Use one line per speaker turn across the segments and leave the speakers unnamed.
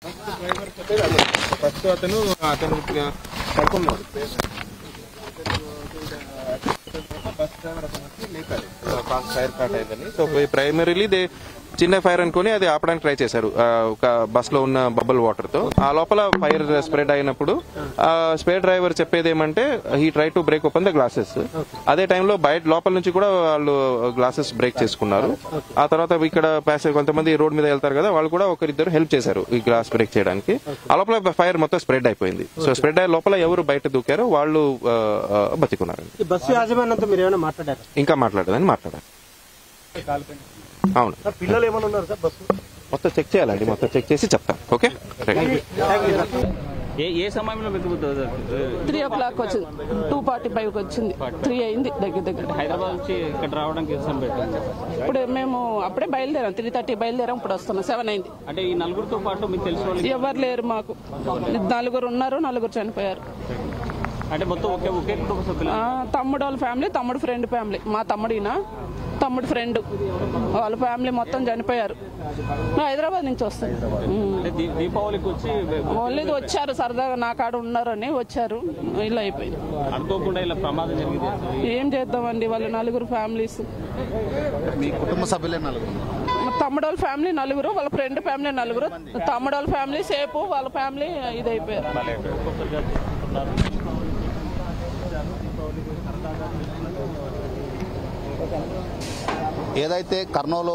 First అతను పడుకున్నాడు. Bus driver అతను వచ్చి లేపాడు, ఫైర్ స్టార్ట్ అయిందని. సో ప్రైమరీలీ చిన్న ఫైర్ అనుకుని అది ఆపడానికి ట్రై చేశారు ఒక బస్ లో ఉన్న బబుల్ వాటర్ తో. ఆ లోపల ఫైర్ స్ప్రెడ్ అయినప్పుడు స్పేర్ డ్రైవర్ చెప్పేది ఏమంటే he try to break open the glasses. అదే టైంలో బయట లోపల నుంచి కూడా వాళ్ళు గ్లాసెస్ బ్రేక్ చేసుకున్నారు. ఆ తర్వాత ఇక్కడ ప్యాసేజ్ కొంతమంది రోడ్ మీద వెళ్తారు కదా, వాళ్ళు కూడా ఒకరిద్దరు హెల్ప్ చేశారు ఈ గ్లాస్ బ్రేక్ చేయడానికి. ఆ లోపల ఫైర్ మొత్తం స్ప్రెడ్ అయిపోయింది. సో స్ప్రెడ్ అయ్యే లోపల ఎవరు బయట దూకారో వాళ్ళు బతికున్నారు. ఇంకా మాట్లాడదని మాట్లాడారు. అవును,
పిల్లలు ఏమైనా ఉన్నారు సార్? బస్సు
మొత్తం చెక్ చేయాలండి, మొత్తం చెక్ చేసి చెప్తాం. ఓకే,
ఏ సమయంలో
3 o'clock వచ్చింది, 2:45 వచ్చింది, 3 అయింది దగ్గర.
హైదరాబాద్ నుంచి ఇక్కడ రావడానికి
ఇప్పుడు మేము అప్పుడే బయలుదేరాం, 3:30 బయలుదేరాం, ఇప్పుడు వస్తున్నాం, 7 అయింది.
అంటే ఈ నలుగురితో పాటు మీకు తెలిసిన వాళ్ళు
ఎవరు లేరు మాకు, 4 ఉన్నారు, 4 చనిపోయారు.
అంటే మొత్తం ఒకే కుటుంబ సభ్యులు?
తమ్ముడు వాళ్ళ ఫ్యామిలీ, తమ్ముడు ఫ్రెండ్ ఫ్యామిలీ, మా తమ్ముడు ఫ్రెండ్ వాళ్ళ ఫ్యామిలీ మొత్తం చనిపోయారు. హైదరాబాద్ నుంచి వస్తాం.
దీపావళికి వచ్చి
ఓన్లీ వచ్చారు సరదాగా, నా కాడ ఉన్నారని వచ్చారు, ఇలా అయిపోయింది.
అనుకోకుండా ఇలా ప్రమాదం జరిగింది.
ఏం చేద్దామండి, వాళ్ళు 4 ఫ్యామిలీస్.
మీ కుటుంబ సభ్యులే 4?
తమ్ముడు వాళ్ళ ఫ్యామిలీ 4, వాళ్ళ ఫ్రెండ్ ఫ్యామిలీ 4, తమ్ముడు వాళ్ళ ఫ్యామిలీ సేపు, వాళ్ళ ఫ్యామిలీ ఇదైపోయారు.
ఏదైతే కర్నూలు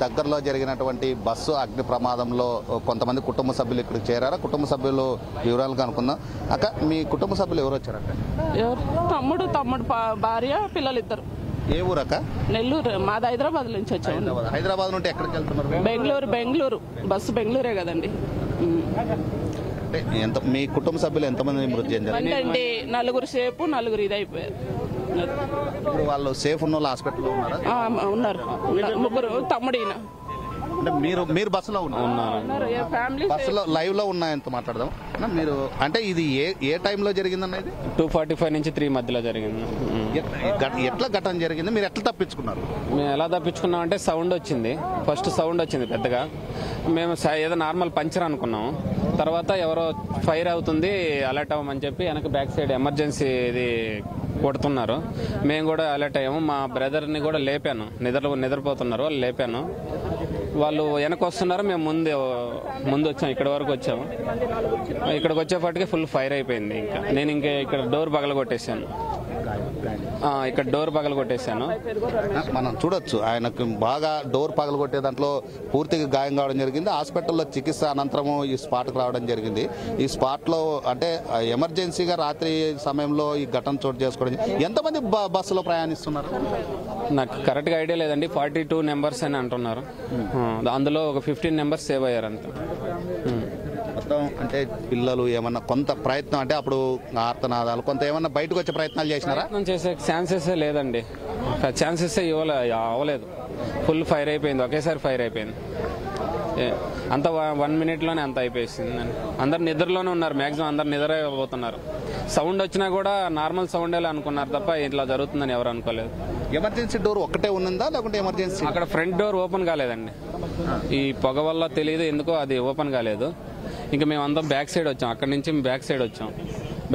దగ్గరలో జరిగినటువంటి బస్సు అగ్ని ప్రమాదంలో కొంతమంది కుటుంబ సభ్యులు ఇక్కడికి చేరారా? కుటుంబ సభ్యులు వివరాలు కనుక్కుందాం. అక్క, మీ కుటుంబ సభ్యులు ఎవరు వచ్చారక్క?
తమ్ముడు భార్య, పిల్లలు 2.
ఏ ఊరక్క?
నెల్లూరు. మాది హైదరాబాద్ నుంచి వచ్చాము.
హైదరాబాద్ నుండి ఎక్కడికి వెళ్తున్నారు?
బెంగళూరు. బస్సు బెంగళూరే కదండి.
మీ కుటుంబ సభ్యులు ఎంతమంది మృతి చెందారు?
4 సేపు, 4 ఇదైపోయారు.
ఇప్పుడు వాళ్ళు సేఫ్ ఉన్న వాళ్ళు హాస్పిటల్లో ఉన్నారా?
ఉన్నారు, 3. తమ్ముడిన.
అంటే మీరు బస్సులో ఉన్నారు? బస్సులో లైవ్ లో ఉన్నాయంత మాట్లాడదాం. మీరు అంటే ఇది ఏ టైంలో జరిగిందన్న? ఇది
2:45 నుంచి 3 మధ్యలో జరిగింది.
ఎట్లా ఘటన జరిగింది? మీరు ఎట్లా తప్పించుకున్నారు?
మేము ఎలా తప్పించుకున్నాం అంటే సౌండ్ వచ్చింది, ఫస్ట్ సౌండ్ వచ్చింది పెద్దగా. మేము ఏదో నార్మల్ పంచర్ అనుకున్నాము. తర్వాత ఎవరో ఫైర్ అవుతుంది, అలర్ట్ అవ్వమని చెప్పి వెనక బ్యాక్ సైడ్ ఎమర్జెన్సీ ఇది కొడుతున్నారు. మేము కూడా అలర్ట్ అయ్యాము. మా బ్రదర్ని కూడా లేపాను, నిద్రపోతున్నారు, వాళ్ళు లేపాను. వాళ్ళు వెనక వస్తున్నారు, మేము ముందు వచ్చాము, ఇక్కడ వరకు వచ్చాము. ఇక్కడికి వచ్చేపాటికి ఫుల్ ఫైర్ అయిపోయింది. నేను ఇక్కడ డోర్ పగలగొట్టేశాను.
మనం చూడొచ్చు, ఆయనకు బాగా డోర్ పగలగొట్టే దాంట్లో పూర్తిగా గాయం కావడం జరిగింది. హాస్పిటల్లో చికిత్స అనంతరము ఈ స్పాట్కి రావడం జరిగింది. ఈ స్పాట్లో అంటే ఎమర్జెన్సీగా రాత్రి సమయంలో ఈ ఘటన చోటు చేసుకోవడం. ఎంతమంది బస్సులో ప్రయాణిస్తున్నారు?
నాకు కరెక్ట్గా ఐడియా లేదండి. 42 నెంబర్స్ అని అంటున్నారు. అందులో ఒక 15 నెంబర్స్ సేవ్ అయ్యారు అంత.
మొత్తం అంటే పిల్లలు ఏమన్నా కొంత ప్రయత్నం అంటే అప్పుడు ఆర్తనాదాలు కొంత ఏమన్నా బయటకు వచ్చే ప్రయత్నాలు చేసినారా?
చేసే ఛాన్సెస్ లేదండి, ఛాన్సెస్ అవ్వలేదు. ఫుల్ ఫైర్ అయిపోయింది, ఒకేసారి ఫైర్ అయిపోయింది. అంత 1 minute-లోనే అంత అయిపోయింది. అందరు నిద్రలోనే ఉన్నారు, మాక్సిమం అందరు నిద్రపోతున్నారు. సౌండ్ వచ్చినా కూడా నార్మల్ సౌండే అనుకున్నారు తప్ప ఇట్లా జరుగుతుందని ఎవరు అనుకోలేదు.
ఎమర్జెన్సీ డోర్ ఒక్కటే ఉన్నదా లేకుంటే ఎమర్జెన్సీ?
అక్కడ ఫ్రంట్ డోర్ ఓపెన్ కాలేదండి, ఈ పొగ వల్ల తెలియదు ఎందుకో అది ఓపెన్ కాలేదు. ఇంకా మేము అందరం బ్యాక్ సైడ్ వచ్చాం, అక్కడి నుంచి బ్యాక్ సైడ్ వచ్చాం.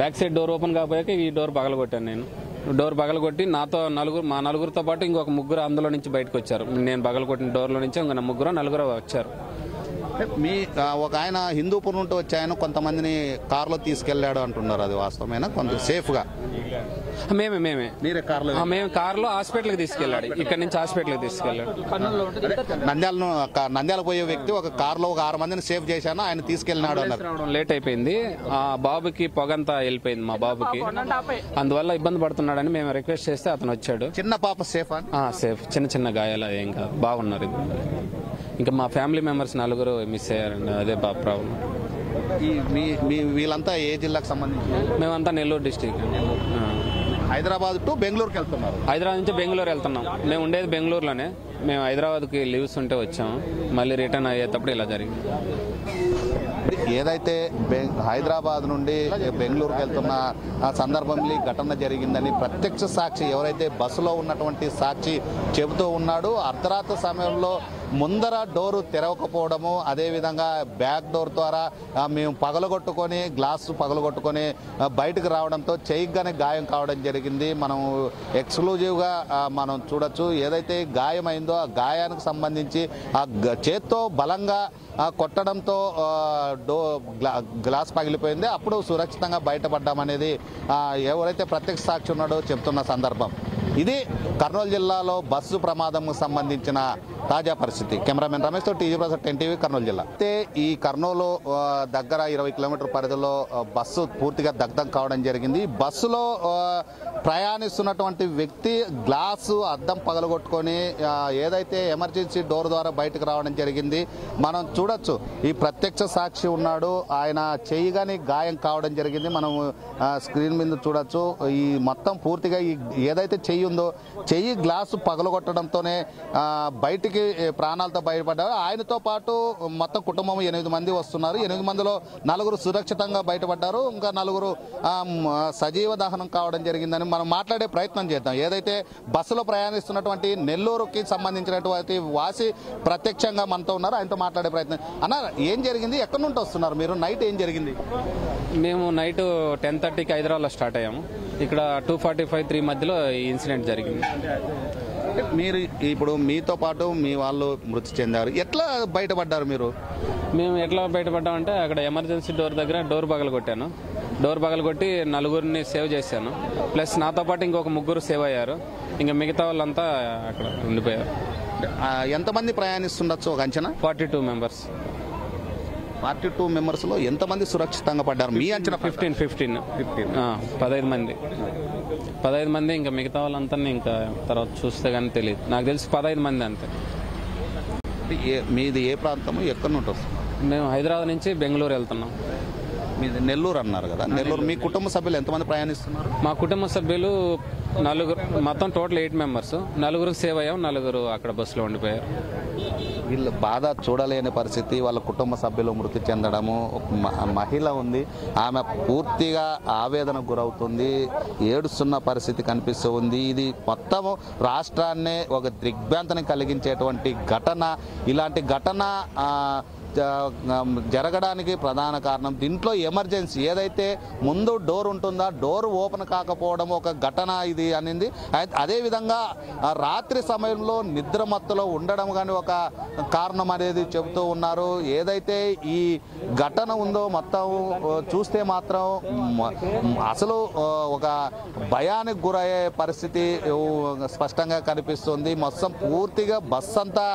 బ్యాక్ సైడ్ డోర్ ఓపెన్ కాకపోయాక ఈ డోర్ పగలగొట్టాను నేను. డోర్ పగలగొట్టి నాతో మా నలుగురితో పాటు ఇంకొక 3 అందులో నుంచి బయటకు వచ్చారు. నేను పగలగొట్టిన డోర్లో నుంచి ఇంకా 4 వచ్చారు.
మీ ఒక ఆయన హిందూపూర్ నుండి వచ్చి ఆయన కొంతమందిని కార్లో తీసుకెళ్లాడు అంటున్నారు, అది వాస్తవమేనా? కొంత సేఫ్ గా
మేము కార్లో హాస్పిటల్కి తీసుకెళ్ళాడు. ఇక్కడ నుంచి హాస్పిటల్కి తీసుకెళ్ళాడు.
నంద్యాల పోయే వ్యక్తి ఒక కార్లో ఒక 6 మందిని సేఫ్ చేశాను, ఆయన తీసుకెళ్ళినాడు అన్నారు.
లేట్ అయిపోయింది, ఆ బాబుకి పొగంతా వెళ్ళిపోయింది మా బాబుకి, అందువల్ల ఇబ్బంది పడుతున్నాడని మేము రిక్వెస్ట్ చేస్తే అతను వచ్చాడు.
చిన్న పాప సేఫ్?
సేఫ్, చిన్న గాయాలు ఏం కాదు, బాగున్నారు. ఇంకా మా ఫ్యామిలీ మెంబర్స్ 4 మిస్ అయ్యారండి, అదే ప్రాబ్లం.
వీళ్ళంతా ఏ జిల్లాకు సంబంధించి?
మేమంతా నెల్లూరు డిస్టిక్.
హైదరాబాద్ టు బెంగళూరుకి వెళ్తున్నారు?
హైదరాబాద్ నుంచి బెంగళూరు వెళ్తున్నాం. మేము ఉండేది బెంగళూరులోనే, మేము హైదరాబాద్కి లీవ్స్ ఉంటే వచ్చాము, మళ్ళీ రిటర్న్ అయ్యేటప్పుడు ఇలా జరిగింది.
ఏదైతే హైదరాబాద్ నుండి బెంగళూరుకి వెళ్తున్న ఆ సందర్భంలో ఈ ఘటన జరిగిందని ప్రత్యక్ష సాక్షి ఎవరైతే బస్సులో ఉన్నటువంటి సాక్షి చెబుతూ ఉన్నాడు. అర్ధరాత్రి సమయంలో ముందర డోరు తెరవకపోవడము, అదేవిధంగా బ్యాక్ డోర్ ద్వారా మేము పగలగొట్టుకొని గ్లాసు పగలగొట్టుకొని బయటకు రావడంతో చెయ్యిగానే గాయం కావడం జరిగింది. మనం ఎక్స్క్లూజివ్గా మనం చూడొచ్చు. ఏదైతే గాయమైందో ఆ గాయానికి సంబంధించి ఆ చేత్తో బలంగా కొట్టడంతో గ్లాస్ పగిలిపోయింది. అప్పుడు సురక్షితంగా బయటపడ్డామనేది ఎవరైతే ప్రత్యక్ష సాక్షి ఉన్నాడో చెప్తున్న సందర్భం. ఇది కర్నూలు జిల్లాలో బస్సు ప్రమాదంకు సంబంధించిన తాజా పరిస్థితి. కెమెరామెన్ రమేష్తో టీజీ ప్రసాద్, 10 టీవీ, కర్నూలు జిల్లా. అయితే ఈ కర్నూలు దగ్గర 20 కిలోమీటర్ పరిధిలో బస్సు పూర్తిగా దగ్ధం కావడం జరిగింది. బస్సులో ప్రయాణిస్తున్నటువంటి వ్యక్తి గ్లాసు అద్దం పగలగొట్టుకొని ఏదైతే ఎమర్జెన్సీ డోర్ ద్వారా బయటకు రావడం జరిగింది. మనం చూడొచ్చు, ఈ ప్రత్యక్ష సాక్షి ఉన్నాడు, ఆయన చెయ్యిగాని గాయం కావడం జరిగింది. మనం స్క్రీన్ మీద చూడొచ్చు. ఈ మొత్తం పూర్తిగా ఏదైతే చెయ్యి ఉందో చెయ్యి గ్లాసు పగలగొట్టడంతోనే బయటికి ప్రాణాలతో బయటపడ్డారు. ఆయనతో పాటు మొత్తం కుటుంబం 8 మంది వస్తున్నారు. 8 మందిలో 4 సురక్షితంగా బయటపడ్డారు. ఇంకా 4 సజీవ దహనం కావడం జరిగిందని మనం మాట్లాడే ప్రయత్నం చేద్దాం. ఏదైతే బస్సులో ప్రయాణిస్తున్నటువంటి నెల్లూరుకి సంబంధించినటువంటి వాసి ప్రత్యక్షంగా మనతో ఉన్నారు, ఆయనతో మాట్లాడే ప్రయత్నం. అన్న, ఏం జరిగింది? ఎక్కడి నుండి వస్తున్నారు మీరు? నైట్ ఏం జరిగింది?
మేము నైట్ 10:30కి హైదరాబాద్లో స్టార్ట్ అయ్యాము. ఇక్కడ 2:45, 3 మధ్యలో ఈ ఇన్సిడెంట్ జరిగింది.
మీరు ఇప్పుడు మీతో పాటు మీ వాళ్ళు మృతి చెందారు. ఎట్లా బయటపడ్డారు మీరు?
మేము ఎట్లా బయటపడ్డామంటే అక్కడ ఎమర్జెన్సీ డోర్ దగ్గర డోర్ పగలగొట్టాను. డోర్ పగలగొట్టి 4గురిని సేవ్ చేశాను. ప్లస్ నాతో పాటు ఇంకొక 3 సేవ్ అయ్యారు. ఇంకా మిగతా వాళ్ళంతా అక్కడ ఉండిపోయారు.
ఎంతమంది ప్రయాణిస్తుండొచ్చు ఒక అంచనా?
42 మెంబర్స్.
42 మెంబర్స్లో ఎంతమంది సురక్షితంగా పడ్డారు మీ అంచనా?
15 15 మంది. ఇంకా మిగతా వాళ్ళంతా ఇంకా తర్వాత చూస్తే కానీ తెలియదు. నాకు తెలిసి 15 మంది అంతే.
మీది ఏ ప్రాంతము, ఎక్కడి నుండి వస్తుంది?
మేము హైదరాబాద్ నుంచి బెంగళూరు వెళ్తున్నాం.
మీది నెల్లూరు అన్నారు కదా. నెల్లూరు మీ కుటుంబ సభ్యులు ఎంతమంది ప్రయాణిస్తున్నారు?
మా కుటుంబ సభ్యులు 4, మొత్తం టోటల్ 8 మెంబర్స్. 4 సేవ్ అయ్యాం, 4 అక్కడ బస్సులో ఉండిపోయారు.
వీళ్ళు బాధ చూడలేని పరిస్థితి. వాళ్ళ కుటుంబ సభ్యులు మృతి చెందడము. ఒక మహిళ ఉంది, ఆమె పూర్తిగా ఆవేదనకు గురవుతుంది, ఏడుస్తున్న పరిస్థితి కనిపిస్తూ ఉంది. ఇది మొత్తము రాష్ట్రాన్నే ఒక దిగ్భ్రాంతిని కలిగించేటువంటి ఘటన. ఇలాంటి ఘటన జరగడానికి ప్రధాన కారణం దీంట్లో ఎమర్జెన్సీ ఏదైతే ముందు డోర్ ఉంటుందో డోర్ ఓపెన్ కాకపోవడం ఒక ఘటన ఇది అనింది. అదేవిధంగా రాత్రి సమయంలో నిద్రమత్తులో ఉండడం కానీ ఒక కారణం అనేది చెబుతూ ఉన్నారు. ఏదైతే ఈ ఘటన ఉందో మొత్తం చూస్తే మాత్రం అసలు ఒక భయానికి గురయ్యే పరిస్థితి స్పష్టంగా కనిపిస్తుంది. మొత్తం పూర్తిగా బస్ అంతా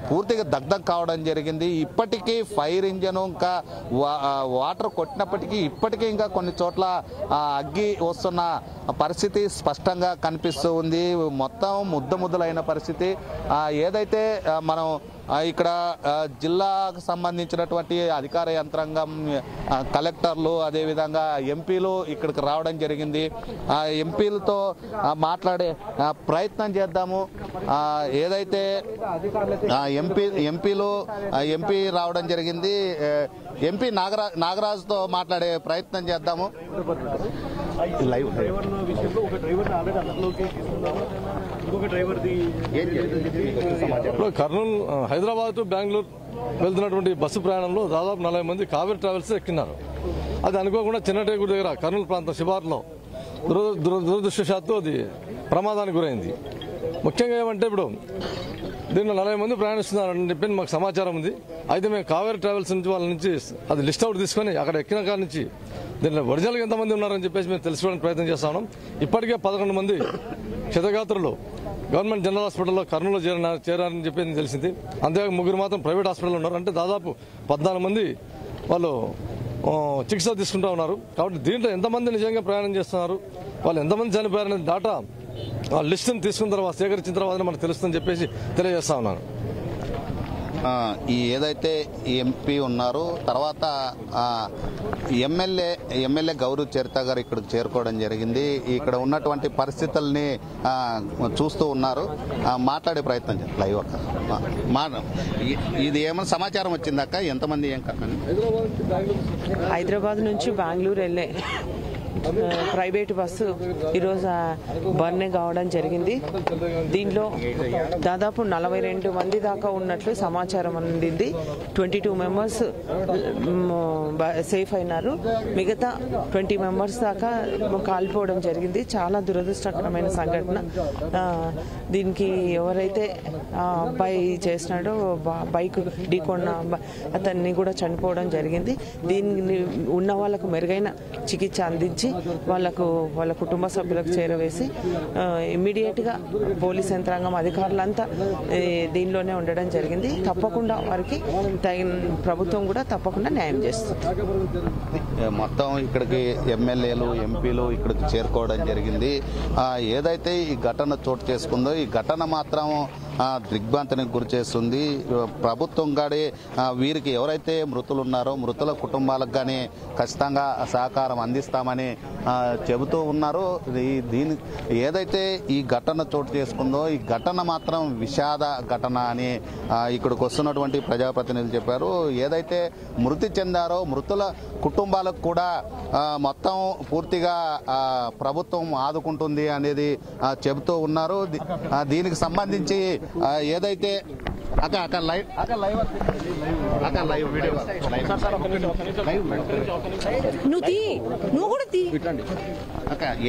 పూర్తిగా దగ్ధం కావడం జరిగింది. ఇప్పటికీ ఫైర్ ఇంజన్ ఇంకా వాటర్ కొట్టినప్పటికీ ఇప్పటికీ ఇంకా కొన్ని చోట్ల అగ్గి వస్తున్న పరిస్థితి స్పష్టంగా కనిపిస్తూ ఉంది. మొత్తం ముద్దలైన పరిస్థితి. ఏదైతే మనం ఇక్కడ జిల్లాకు సంబంధించినటువంటి అధికార యంత్రాంగం, కలెక్టర్లు, అదేవిధంగా ఎంపీలు ఇక్కడికి రావడం జరిగింది. ఎంపీలతో మాట్లాడే ప్రయత్నం చేద్దాము. ఏదైతే ఎంపీ రావడం జరిగింది, ఎంపీ నాగరాజుతో మాట్లాడే ప్రయత్నం చేద్దాము.
కర్నూలు హైదరాబాద్ టు బెంగళూరు వెళ్తున్నటువంటి బస్సు ప్రయాణంలో దాదాపు 40 మంది కావేరీ ట్రావెల్స్ ఎక్కినారు. అది అనుకోకుండా చిన్నటేగుడి దగ్గర కర్నూలు ప్రాంతం శివార్లో దురదృష్టవశాత్తు అది ప్రమాదానికి గురైంది. ముఖ్యంగా ఏమంటే ఇప్పుడు దీంట్లో 40 మంది ప్రయాణిస్తున్నారని చెప్పి మాకు సమాచారం ఉంది. అయితే మేము కావేరీ ట్రావెల్స్ నుంచి వాళ్ళ నుంచి అది లిస్ట్ అవుట్ తీసుకొని అక్కడ ఎక్కిన కాడ నుంచి దీంట్లో ఒరిజినల్గా ఎంతమంది ఉన్నారని చెప్పేసి మేము తెలుసుకోవడానికి ప్రయత్నం చేస్తా ఉన్నాం. ఇప్పటికే 11 మంది క్షతగాత్రులు గవర్నమెంట్ జనరల్ హాస్పిటల్లో కర్నూలులో చేరారని చెప్పి తెలిసింది. అంతేకాక 3 మాత్రం ప్రైవేట్ హాస్పిటల్లో ఉన్నారు. అంటే దాదాపు 14 మంది వాళ్ళు చికిత్స తీసుకుంటూ ఉన్నారు. కాబట్టి దీంట్లో ఎంతమంది నిజంగా ప్రయాణం చేస్తున్నారు, వాళ్ళు ఎంతమంది చనిపోయారనే డాటా లిస్టును తీసుకున్న తర్వాత సేకరించిన తర్వాత మనకు తెలుస్తుందని చెప్పేసి తెలియజేస్తా ఉన్నాను.
ఈ ఏదైతే ఎంపీ ఉన్నారు, తర్వాత ఎమ్మెల్యే గౌరవ్ చరిత గారు ఇక్కడికి చేరుకోవడం జరిగింది. ఇక్కడ ఉన్నటువంటి పరిస్థితుల్ని చూస్తూ ఉన్నారు. మాట్లాడే ప్రయత్నం చేస్తారు. లైవ్ ఇది ఏమైనా సమాచారం వచ్చిందాక ఎంతమంది ఏం కారణం?
హైదరాబాద్ నుంచి బెంగళూరు వెళ్ళే ప్రైవేట్ బస్సు ఈరోజు బర్నింగ్ కావడం జరిగింది. దీంట్లో దాదాపు 42 మంది దాకా ఉన్నట్లు సమాచారం అందింది. 22 మెంబర్స్ సేఫ్ అయినారు. మిగతా 20 మెంబర్స్ దాకా కాలిపోవడం జరిగింది. చాలా దురదృష్టకరమైన సంఘటన. దీనికి ఎవరైతే అబ్బాయి చేసినాడో బైక్ ఢీకొన్న అతన్ని కూడా చనిపోవడం జరిగింది. దీన్ని ఉన్న వాళ్ళకు మెరుగైన చికిత్స అందించి వాళ్ళ కుటుంబ సభ్యులకు చేరవేసి ఇమ్మీడియట్గా పోలీస్ యంత్రాంగం అధికారులంతా దీనిలోనే ఉండడం జరిగింది. తప్పకుండా వారికి తగిన ప్రభుత్వం కూడా తప్పకుండా న్యాయం చేస్తుంది.
మొత్తం ఇక్కడికి ఎమ్మెల్యేలు ఎంపీలు ఇక్కడికి చేరుకోవడం జరిగింది. ఏదైతే ఈ ఘటన చోటు చేసుకుందో ఈ ఘటన మాత్రం దిగ్భ్రాంతికి గురి చేస్తుంది. ప్రభుత్వం కానీ వీరికి ఎవరైతే మృతులు ఉన్నారో మృతుల కుటుంబాలకు కానీ ఖచ్చితంగా సహకారం అందిస్తామని చెబుతూ ఉన్నారు. దీని ఏదైతే ఈ ఘటన చోటు చేసుకుందో ఈ ఘటన మాత్రం విషాద ఘటన అని ఇక్కడికి వస్తున్నటువంటి ప్రజాప్రతినిధులు చెప్పారు. ఏదైతే మృతి చెందారో మృతుల కుటుంబాలకు కూడా మొత్తం పూర్తిగా ప్రభుత్వం ఆదుకుంటుంది అనేది చెబుతూ ఉన్నారు. దీనికి సంబంధించి ఏదైతే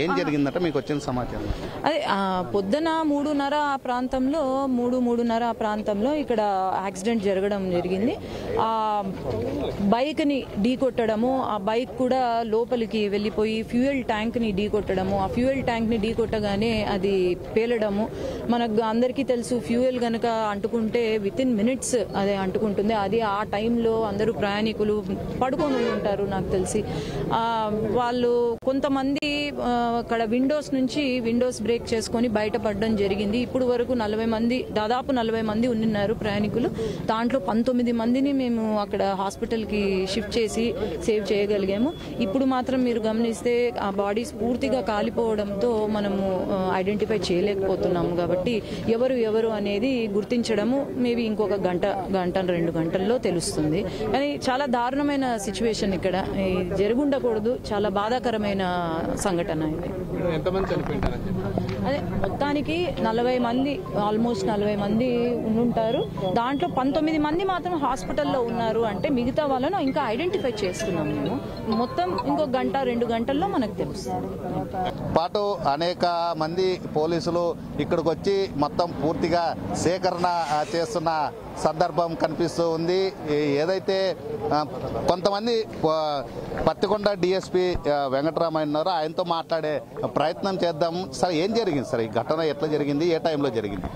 ఏం జరిగిందట మీకు వచ్చిన సమాచారం?
అదే పొద్దున 3:30 ఆ ప్రాంతంలో ఇక్కడ యాక్సిడెంట్ జరగడం జరిగింది. ఆ బైక్ ని ఢీ కొట్టడము, ఆ బైక్ కూడా లోపలికి వెళ్ళిపోయి ఫ్యూయల్ ట్యాంక్ ని ఢీ కొట్టడము, ఆ ఫ్యూయల్ ట్యాంక్ ని ఢీ కొట్టగానే అది పేలడము. మనకు అందరికీ తెలుసు ఫ్యూయల్ గనక అంటుకుంటే వితిన్ మినిట్స్ అదే అంటుకుంటుంది. అది ఆ టైంలో అందరూ ప్రయాణికులు పడుకొని ఉంటారు. నాకు తెలిసి వాళ్ళు కొంతమంది అక్కడ విండోస్ బ్రేక్ చేసుకొని బయటపడడం జరిగింది. ఇప్పుడు వరకు దాదాపు 40 మంది ఉన్నారు ప్రయాణికులు. దాంట్లో 19 మందిని మేము అక్కడ హాస్పిటల్కి షిఫ్ట్ చేసి సేవ్ చేయగలిగాము. ఇప్పుడు మాత్రం మీరు గమనిస్తే ఆ బాడీస్ పూర్తిగా కాలిపోవడంతో మనము ఐడెంటిఫై చేయలేకపోతున్నాము. కాబట్టి ఎవరు అనేది గుర్తించడము మేబీ ఇంకొక గంట 2 గంటల్లో తెలుస్తుంది. కానీ చాలా దారుణమైన సిచ్యువేషన్ ఇక్కడ జరుగుండకూడదు. చాలా బాధాకరమైన సంఘటన ఇది. అదే మొత్తానికి 40 మంది ఆల్మోస్ట్ 40 మంది ఉంటారు. దాంట్లో 19 మంది మాత్రం హాస్పిటల్లో ఉన్నారు. అంటే మిగతా వాళ్ళను ఇంకా ఐడెంటిఫై చేస్తున్నాం మేము. మొత్తం ఇంకో 1-2 గంటల్లో మనకు తెలుస్తుంది.
పాటు అనేక మంది పోలీసులు ఇక్కడికి వచ్చి మొత్తం పూర్తిగా సేకరణ చేస్తున్న సందర్భం కనిపిస్తూ ఉంది. ఏదైతే కొంతమంది పత్తికొండ డిఎస్పీ వెంకటరామయ్య ఉన్నారో ఆయనతో మాట్లాడే ప్రయత్నం చేద్దాం. సార్ ఏం జరిగింది సార్? ఈ ఘటన ఎట్లా జరిగింది? ఏ టైంలో జరిగింది?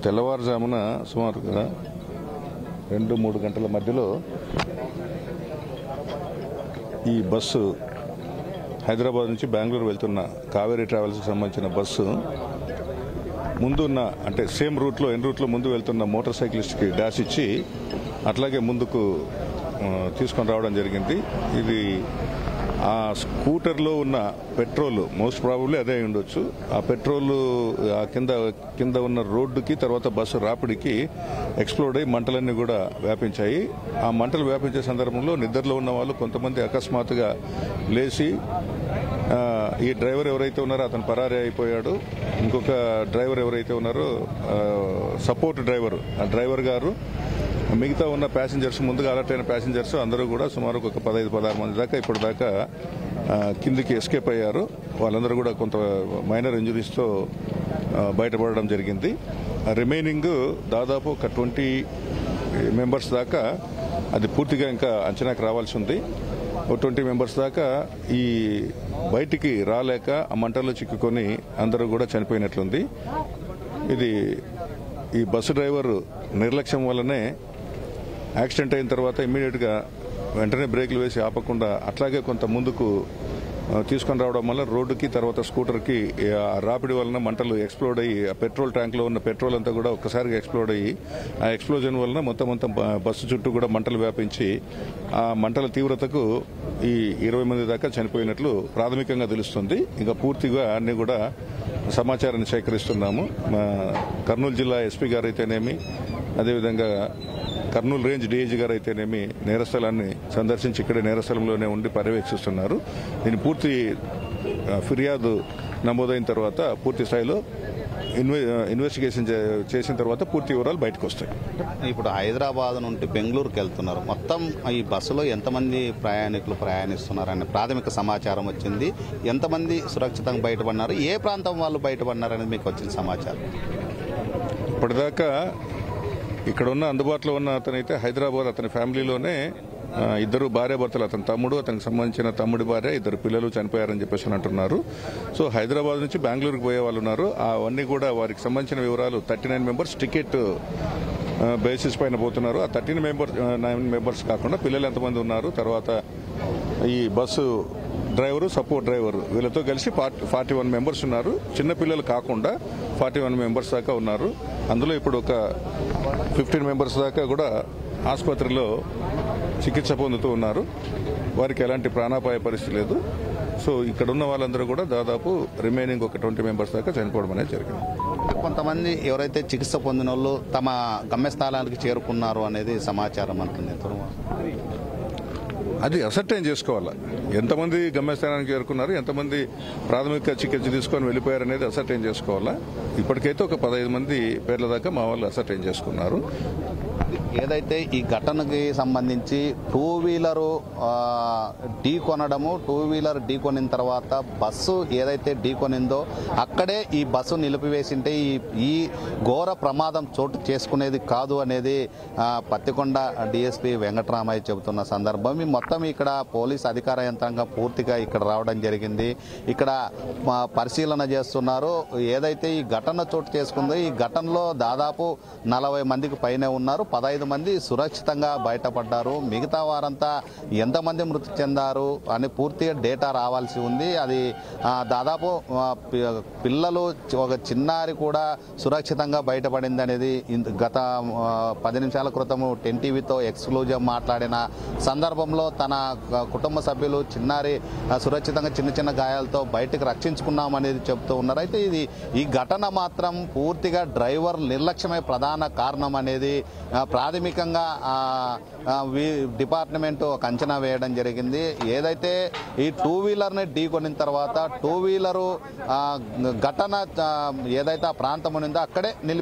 తెల్లవారుజామున సుమారుగా 2-3 గంటల మధ్యలో ఈ బస్సు హైదరాబాద్ నుంచి బెంగళూరు వెళ్తున్న కావేరీ ట్రావెల్స్కి సంబంధించిన బస్సు ముందున్న అంటే సేమ్ రూట్లో ముందు వెళ్తున్న మోటార్ సైక్లిస్ట్కి డాష్ ఇచ్చి అట్లాగే ముందుకు తీసుకొని రావడం జరిగింది. ఇది ఆ స్కూటర్లో ఉన్న పెట్రోల్ మోస్ట్ ప్రాబబ్లీ అదే అయి ఉండొచ్చు. ఆ పెట్రోల్ కింద ఉన్న రోడ్డుకి తర్వాత బస్సు రాపిడికి ఎక్స్ప్లోడ్ అయ్యి మంటలన్నీ కూడా వ్యాపించాయి. ఆ మంటలు వ్యాపించే సందర్భంలో నిద్రలో ఉన్న వాళ్ళు కొంతమంది అకస్మాత్తుగా లేచి ఈ డ్రైవర్ ఎవరైతే ఉన్నారో అతను పరారీ అయిపోయాడు. ఇంకొక డ్రైవర్ ఎవరైతే ఉన్నారో సపోర్ట్ డ్రైవర్, ఆ డ్రైవర్ గారు మిగతా ఉన్న ప్యాసింజర్స్ ముందుగా అలర్ట్ అయిన ప్యాసింజర్స్ అందరూ కూడా సుమారు ఒక 15-16 మంది దాకా ఇప్పటిదాకా కిందికి ఎస్కేప్ అయ్యారు. వాళ్ళందరూ కూడా కొంత మైనర్ ఇంజురీస్తో బయటపడడం జరిగింది. రిమైనింగ్ దాదాపు ఒక 20 మెంబర్స్ దాకా అది పూర్తిగా ఇంకా అంచనాకు రావాల్సి ఉంది. 20 మెంబర్స్ దాకా ఈ బయటికి రాలేక ఆ మంటల్లో చిక్కుకొని అందరూ కూడా చనిపోయినట్లుంది. ఇది ఈ బస్సు డ్రైవర్ నిర్లక్ష్యం వల్లనే యాక్సిడెంట్ అయిన తర్వాత ఇమ్మీడియట్గా వెంటనే బ్రేకులు వేసి ఆపకుండా అట్లాగే కొంత ముందుకు తీసుకొని రావడం వల్ల రోడ్డుకి తర్వాత స్కూటర్కి రాపిడి వలన మంటలు ఎక్స్ప్లోడ్ అయ్యి ఆ పెట్రోల్ ట్యాంక్లో ఉన్న పెట్రోల్ అంతా కూడా ఒక్కసారిగా ఎక్స్ప్లోడ్ అయ్యి ఆ ఎక్స్ప్లోజన్ వలన మొత్తం బస్సు చుట్టూ కూడా మంటలు వ్యాపించి ఆ మంటల తీవ్రతకు ఈ 20 మంది దాకా చనిపోయినట్లు ప్రాథమికంగా తెలుస్తుంది. ఇంకా పూర్తిగా అన్ని కూడా సమాచారాన్ని సేకరిస్తున్నాము. కర్నూలు జిల్లా ఎస్పీ గారు అయితేనేమి, అదేవిధంగా కర్నూలు రేంజ్ డీఐజీ గారు అయితేనేమి నేరస్థలాన్ని సందర్శించి ఇక్కడే నేరస్థలంలోనే ఉండి పర్యవేక్షిస్తున్నారు. దీని పూర్తి ఫిర్యాదు నమోదైన తర్వాత పూర్తి స్థాయిలో ఇన్వెస్టిగేషన్ చేసిన తర్వాత పూర్తి వివరాలు బయటకు వస్తాయి.
ఇప్పుడు హైదరాబాద్ నుండి బెంగళూరుకి వెళ్తున్నారు. మొత్తం ఈ బస్సులో ఎంతమంది ప్రయాణికులు ప్రయాణిస్తున్నారనే ప్రాథమిక సమాచారం వచ్చింది. ఎంతమంది సురక్షితంగా బయటపడినారు, ఏ ప్రాంతం వాళ్ళు బయటపడినారు అనేది మీకు వచ్చిన సమాచారం?
ఇప్పటిదాకా ఇక్కడ ఉన్న అందుబాటులో ఉన్న అతనైతే హైదరాబాద్, అతని ఫ్యామిలీలోనే ఇద్దరు భార్యాభర్తలు, అతని తమ్ముడు, అతనికి సంబంధించిన తమ్ముడి భార్య, ఇద్దరు పిల్లలు చనిపోయారని చెప్పేసి అంటున్నారు. సో హైదరాబాద్ నుంచి బెంగళూరుకు పోయే వాళ్ళు ఉన్నారు. అవన్నీ కూడా వారికి సంబంధించిన వివరాలు 39 మెంబర్స్ టికెట్ బేసిస్ పైన పోతున్నారు. ఆ 9 మెంబర్స్ కాకుండా పిల్లలు ఎంతమంది ఉన్నారు, తర్వాత ఈ బస్సు డ్రైవరు, సపోర్ట్ డ్రైవరు, వీళ్ళతో కలిసి 41 మెంబర్స్ ఉన్నారు. చిన్నపిల్లలు కాకుండా 41 మెంబర్స్ దాకా ఉన్నారు. అందులో ఇప్పుడు ఒక 15 మెంబర్స్ దాకా కూడా ఆసుపత్రిలో చికిత్స పొందుతూ ఉన్నారు. వారికి ఎలాంటి ప్రాణాపాయ పరిస్థితి లేదు. సో ఇక్కడ ఉన్న వాళ్ళందరూ కూడా దాదాపు రిమైనింగ్ ఒక 20 మెంబర్స్ దాకా చనిపోవడం అనేది జరిగింది.
కొంతమంది ఎవరైతే చికిత్స పొందిన వాళ్ళు తమ గమ్యస్థానానికి చేరుకున్నారు అనేది సమాచారం అంటుంది.
అది అసర్టైన్ చేసుకోవాలా, ఎంతమంది గమ్యస్థానానికి చేరుకున్నారు, ఎంతమంది ప్రాథమిక చికిత్స తీసుకొని వెళ్ళిపోయారు అనేది అసర్టైన్ చేసుకోవాలా. ఇప్పటికైతే ఒక 15 మంది పేర్ల దాకా మా వాళ్ళు అసర్టైన్ చేసుకున్నారు.
ఏదైతే ఈ ఘటనకి సంబంధించి టూ వీలరు ఢీకొనడము, టూ వీలర్ ఢీకొనిన తర్వాత బస్సు ఏదైతే ఢీకొనిందో అక్కడే ఈ బస్సు నిలిపివేసింటే ఈ ఘోర ప్రమాదం చోటు చేసుకునేది కాదు అనేది పత్తికొండ డిఎస్పీ వెంకటరామయ్య చెబుతున్న సందర్భం. మొత్తం ఇక్కడ పోలీస్ అధికార యంత్రాంగం పూర్తిగా ఇక్కడ రావడం జరిగింది. ఇక్కడ పరిశీలన చేస్తున్నారు. ఏదైతే ఈ ఘటన చోటు చేసుకుందో ఈ ఘటనలో దాదాపు 40 మందికి పైనే ఉన్నారు. 15 మంది సురక్షితంగా బయటపడ్డారు. మిగతా వారంతా ఎంతమంది మృతి చెందారు అని పూర్తిగా డేటా రావాల్సి ఉంది. అది దాదాపు పిల్లలు, ఒక చిన్నారి కూడా సురక్షితంగా బయటపడింది అనేది గత 10 నిమిషాల క్రితం 10 టీవీతో ఎక్స్క్లూజివ్ మాట్లాడిన సందర్భంలో తన కుటుంబ సభ్యులు చిన్నారి సురక్షితంగా చిన్న గాయాలతో బయటకు రక్షించుకున్నామనేది చెప్తూ ఉన్నారు. అయితే ఈ ఘటన మాత్రం పూర్తిగా డ్రైవర్ నిర్లక్ష్యమే ప్రధాన కారణం అనేది ప్రాథమికంగా డిపార్ట్మెంట్ ఒక అంచనా వేయడం జరిగింది. ఏదైతే ఈ టూ వీలర్ని ఢీకొనిన తర్వాత టూ వీలరు ఘటన ఏదైతే ఆ ప్రాంతం ఉందో అక్కడే